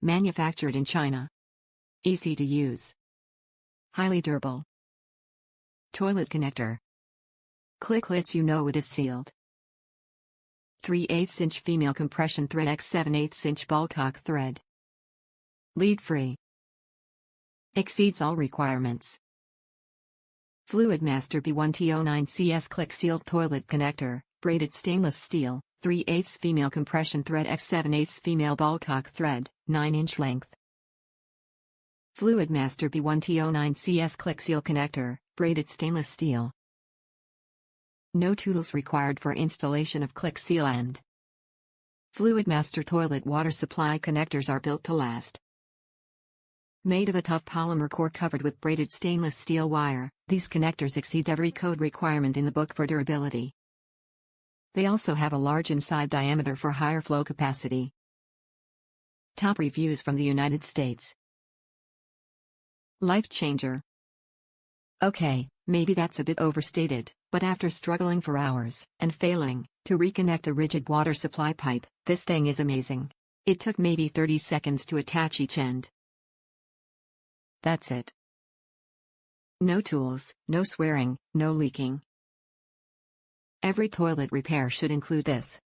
Manufactured in China. Easy to use. Highly durable. Toilet connector. Click lets you know it is sealed. 3/8 inch female compression thread x 7/8 inch Ballcock thread. Lead-free. Exceeds all requirements. Fluidmaster B1T09CS click sealed toilet connector, braided stainless steel, 3/8 female compression thread x 7/8 female Ballcock thread, 9-inch length. Fluidmaster B1T09CS click seal connector, braided stainless steel. No tools required for installation of click seal end. Fluidmaster toilet water supply connectors are built to last. Made of a tough polymer core covered with braided stainless steel wire, these connectors exceed every code requirement in the book for durability. They also have a large inside diameter for higher flow capacity. Top reviews from the United States. Life changer. Okay, maybe that's a bit overstated, but after struggling for hours and failing to reconnect a rigid water supply pipe, this thing is amazing. It took maybe 30 seconds to attach each end. That's it. No tools, no swearing, no leaking. Every toilet repair should include this.